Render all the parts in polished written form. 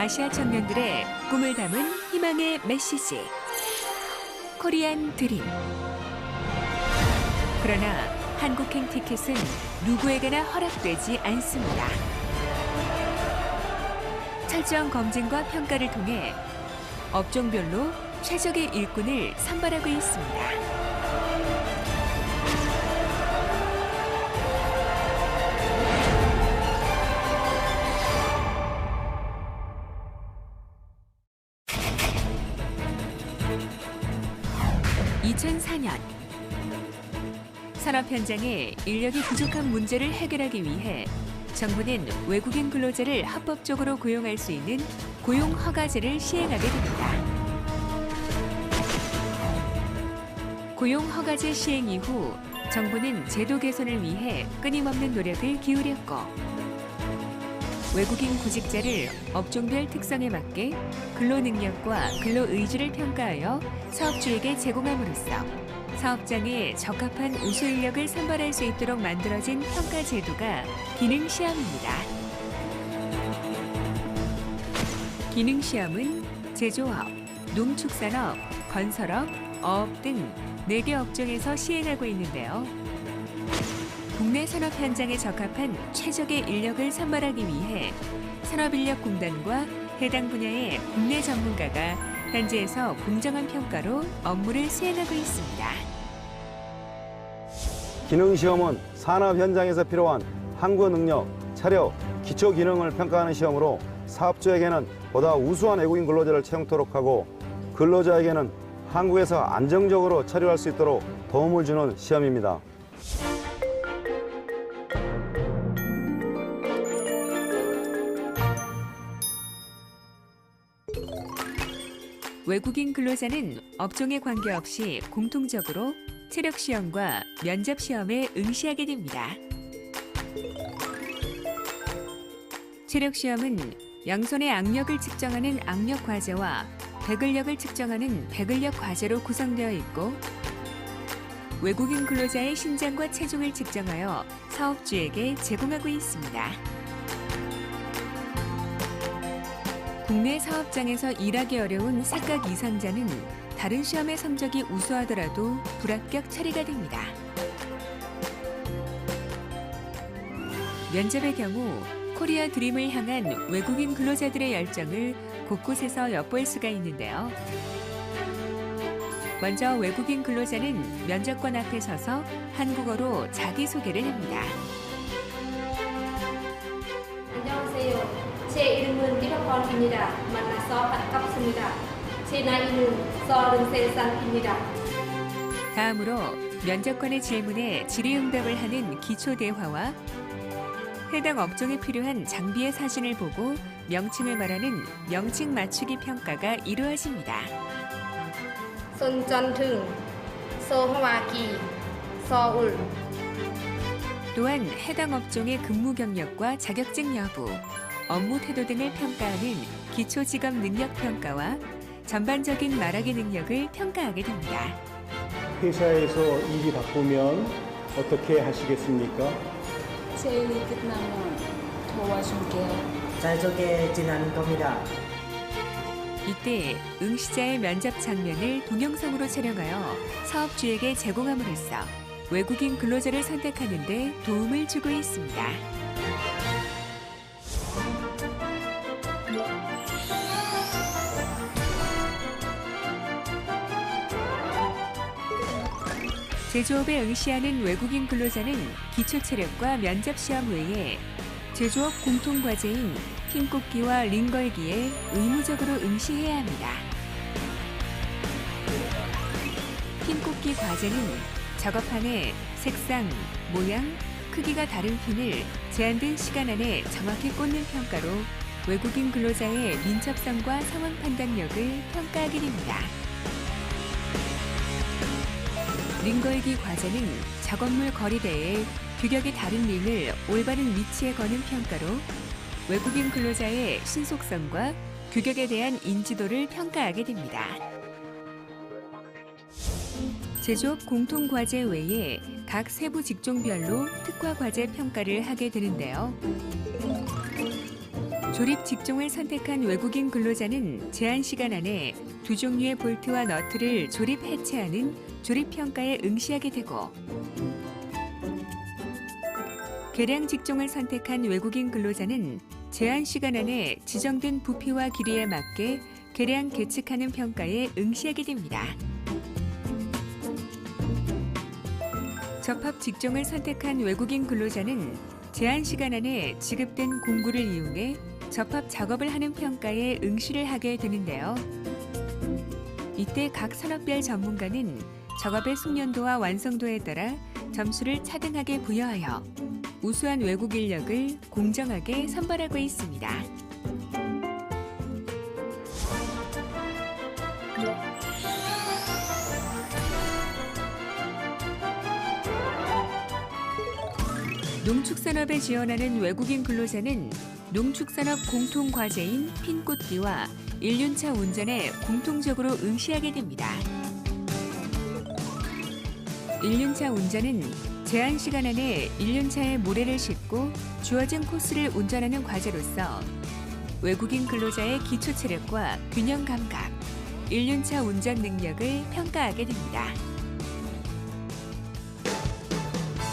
아시아 청년들의 꿈을 담은 희망의 메시지. 코리안 드림. 그러나 한국행 티켓은 누구에게나 허락되지 않습니다. 철저한 검증과 평가를 통해 업종별로 최적의 일꾼을 선발하고 있습니다. 2004년 산업 현장에 인력이 부족한 문제를 해결하기 위해 정부는 외국인 근로자를 합법적으로 고용할 수 있는 고용 허가제를 시행하게 됩니다. 고용 허가제 시행 이후 정부는 제도 개선을 위해 끊임없는 노력을 기울였고 외국인 구직자를 업종별 특성에 맞게 근로 능력과 근로 의지를 평가하여 사업주에게 제공함으로써 사업장에 적합한 우수 인력을 선발할 수 있도록 만들어진 평가 제도가 기능 시험입니다. 기능 시험은 제조업, 농축산업, 건설업, 어업 등 4개 업종에서 시행하고 있는데요. 국내 산업 현장에 적합한 최적의 인력을 선발하기 위해 산업인력공단과 해당 분야의 국내 전문가가 현지에서 공정한 평가로 업무를 수행하고 있습니다. 기능시험은 산업 현장에서 필요한 항구 능력, 차력, 기초 기능을 평가하는 시험으로 사업주에게는 보다 우수한 외국인 근로자를 채용토록 하고 근로자에게는 한국에서 안정적으로 처리할 수 있도록 도움을 주는 시험입니다. 외국인 근로자는 업종에 관계없이 공통적으로 체력시험과 면접시험에 응시하게 됩니다. 체력시험은 양손의 악력을 측정하는 악력 과제와 배근력을 측정하는 배근력 과제로 구성되어 있고 외국인 근로자의 신장과 체중을 측정하여 사업주에게 제공하고 있습니다. 국내 사업장에서 일하기 어려운 사각 이상자는 다른 시험의 성적이 우수하더라도 불합격 처리가 됩니다. 면접의 경우 코리아 드림을 향한 외국인 근로자들의 열정을 곳곳에서 엿볼 수가 있는데요. 먼저 외국인 근로자는 면접관 앞에 서서 한국어로 자기소개를 합니다. 안녕하세요. 제 이름은 리바콘입니다. 만나서 반갑습니다. 제 나이는 33살입니다. 다음으로 면접관의 질문에 질의응답을 하는 기초대화와 해당 업종에 필요한 장비의 사진을 보고 명칭을 말하는 명칭 맞추기 평가가 이루어집니다. 손전등, 소화기, 서울. 또한 해당 업종의 근무 경력과 자격증 여부, 업무 태도 등을 평가하는 기초직업 능력 평가와 전반적인 말하기 능력을 평가하게 됩니다. 회사에서 일이 바쁘면 어떻게 하시겠습니까? 제 일이 끝나면 도와줄게요. 잘 적게 지나는 겁니다. 이때 응시자의 면접 장면을 동영상으로 촬영하여 사업주에게 제공함으로써 외국인 근로자를 선택하는 데 도움을 주고 있습니다. 제조업에 응시하는 외국인 근로자는 기초체력과 면접시험 외에 제조업 공통과제인 핀꽂기와 링걸기에 의무적으로 응시해야 합니다. 핀꽂기 과제는 작업판에 색상, 모양, 크기가 다른 핀을 제한된 시간 안에 정확히 꽂는 평가로 외국인 근로자의 민첩성과 상황 판단력을 평가하게 됩니다. 링걸기 과제는 작업물 거리대에 규격이 다른 링을 올바른 위치에 거는 평가로 외국인 근로자의 신속성과 규격에 대한 인지도를 평가하게 됩니다. 제조업 공통과제 외에 각 세부 직종별로 특화과제 평가를 하게 되는데요. 조립 직종을 선택한 외국인 근로자는 제한 시간 안에 두 종류의 볼트와 너트를 조립 해체하는 조립 평가에 응시하게 되고, 계량 직종을 선택한 외국인 근로자는 제한 시간 안에 지정된 부피와 길이에 맞게 계량 계측하는 평가에 응시하게 됩니다. 접합 직종을 선택한 외국인 근로자는 제한 시간 안에 지급된 공구를 이용해 접합 작업을 하는 평가에 응시를 하게 되는데요. 이때 각 산업별 전문가는 작업의 숙련도와 완성도에 따라 점수를 차등하게 부여하여 우수한 외국 인력을 공정하게 선발하고 있습니다. 농축산업에 지원하는 외국인 근로자는 농축산업 공통과제인 핀꽂기와 1년차 운전에 공통적으로 응시하게 됩니다. 1년차 운전은 제한 시간 안에 1년차에 모래를 싣고 주어진 코스를 운전하는 과제로서 외국인 근로자의 기초 체력과 균형 감각, 1년차 운전 능력을 평가하게 됩니다.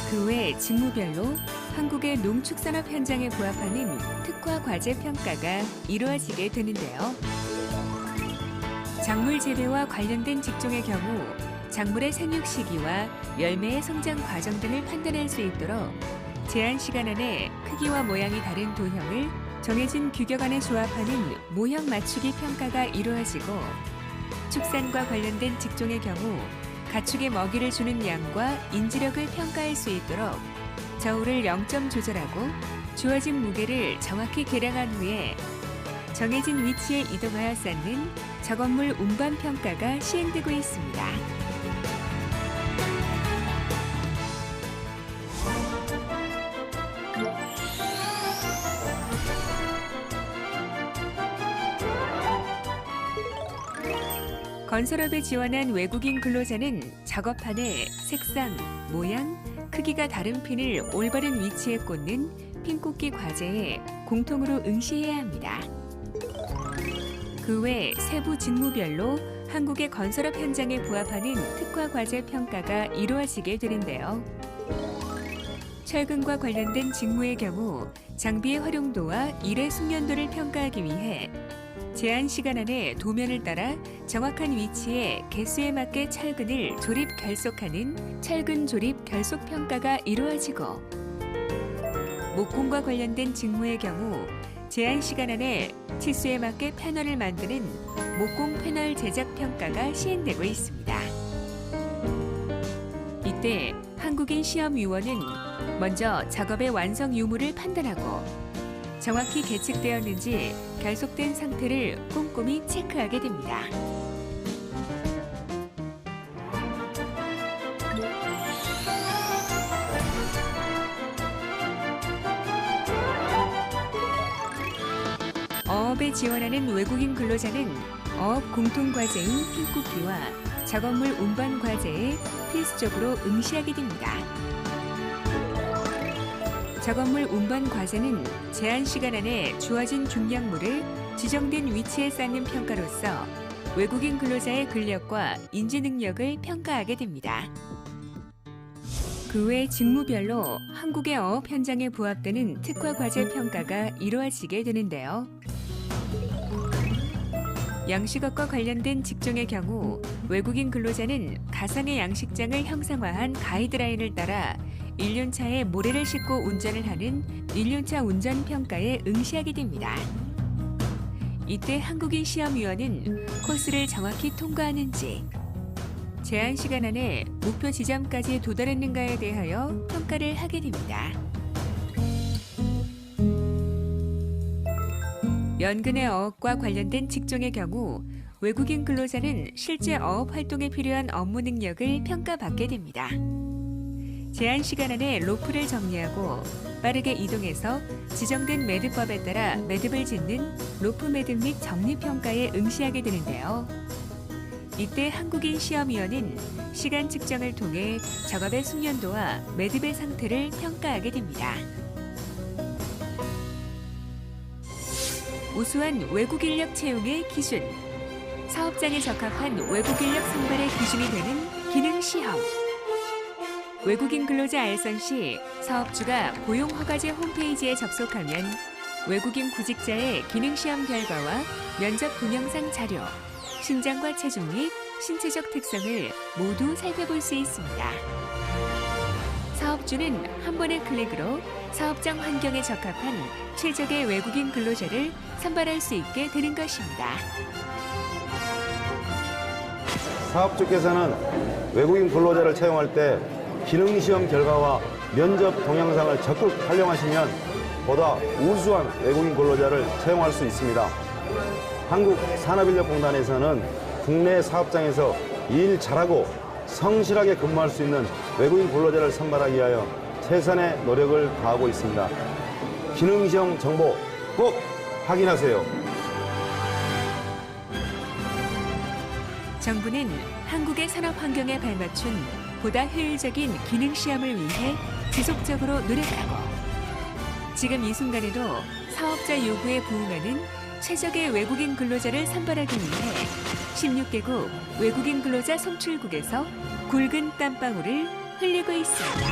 그 외 직무별로 한국의 농축산업 현장에 부합하는 특화 과제 평가가 이루어지게 되는데요. 작물 재배와 관련된 직종의 경우 작물의 생육 시기와 열매의 성장 과정 등을 판단할 수 있도록 제한 시간 안에 크기와 모양이 다른 도형을 정해진 규격 안에 조합하는 모형 맞추기 평가가 이루어지고, 축산과 관련된 직종의 경우 가축의 먹이를 주는 양과 인지력을 평가할 수 있도록 저울을 0점 조절하고 주어진 무게를 정확히 계량한 후에 정해진 위치에 이동하여 쌓는 작업물 운반 평가가 시행되고 있습니다. 건설업에 지원한 외국인 근로자는 작업판에 색상, 모양, 크기가 다른 핀을 올바른 위치에 꽂는 핀꽂기 과제에 공통으로 응시해야 합니다. 그 외 세부 직무별로 한국의 건설업 현장에 부합하는 특화 과제 평가가 이루어지게 되는데요. 철근과 관련된 직무의 경우 장비의 활용도와 일의 숙련도를 평가하기 위해 제한 시간 안에 도면을 따라 정확한 위치에 개수에 맞게 철근을 조립 결속하는 철근 조립 결속 평가가 이루어지고, 목공과 관련된 직무의 경우 제한 시간 안에 치수에 맞게 패널을 만드는 목공 패널 제작 평가가 시행되고 있습니다. 이때 한국인 시험위원은 먼저 작업의 완성 유무를 판단하고 정확히 계측되었는지 결속된 상태를 꼼꼼히 체크하게 됩니다. 어업에 지원하는 외국인 근로자는 어업 공통과제인 핀꽂기와 작업물 운반 과제에 필수적으로 응시하게 됩니다. 작업물 운반 과제는 제한 시간 안에 주어진 중량물을 지정된 위치에 쌓는 평가로서 외국인 근로자의 근력과 인지 능력을 평가하게 됩니다. 그 외 직무별로 한국의 어업 현장에 부합되는 특화 과제 평가가 이루어지게 되는데요. 양식업과 관련된 직종의 경우 외국인 근로자는 가상의 양식장을 형상화한 가이드라인을 따라 1년차에 모래를 싣고 운전을 하는 1년차 운전 평가에 응시하게 됩니다. 이때 한국인 시험위원은 코스를 정확히 통과하는지, 제한 시간 안에 목표 지점까지 도달했는가에 대하여 평가를 하게 됩니다. 연근의 어업과 관련된 직종의 경우 외국인 근로자는 실제 어업 활동에 필요한 업무 능력을 평가받게 됩니다. 제한 시간 안에 로프를 정리하고 빠르게 이동해서 지정된 매듭법에 따라 매듭을 짓는 로프 매듭 및 정리 평가에 응시하게 되는데요. 이때 한국인 시험위원은 시간 측정을 통해 작업의 숙련도와 매듭의 상태를 평가하게 됩니다. 우수한 외국 인력 채용의 기준, 사업장에 적합한 외국 인력 선발의 기준이 되는 기능 시험. 외국인 근로자 알선 시 사업주가 고용허가제 홈페이지에 접속하면 외국인 구직자의 기능 시험 결과와 면접 동영상 자료, 신장과 체중 및 신체적 특성을 모두 살펴볼 수 있습니다. 사업주는 한 번의 클릭으로 사업장 환경에 적합한 최적의 외국인 근로자를 선발할 수 있게 되는 것입니다. 사업주께서는 외국인 근로자를 채용할 때 기능시험 결과와 면접 동영상을 적극 활용하시면 보다 우수한 외국인 근로자를 채용할 수 있습니다. 한국산업인력공단에서는 국내 사업장에서 일 잘하고 성실하게 근무할 수 있는 외국인 근로자를 선발하기 위하여 최선의 노력을 다하고 있습니다. 기능시험 정보 꼭 확인하세요. 정부는 한국의 산업 환경에 발맞춘 보다 효율적인 기능 시험을 위해 지속적으로 노력하고 지금 이 순간에도 사업자 요구에 부응하는 최적의 외국인 근로자를 선발하기 위해 16개국 외국인 근로자 송출국에서 굵은 땀방울을 흘리고 있습니다.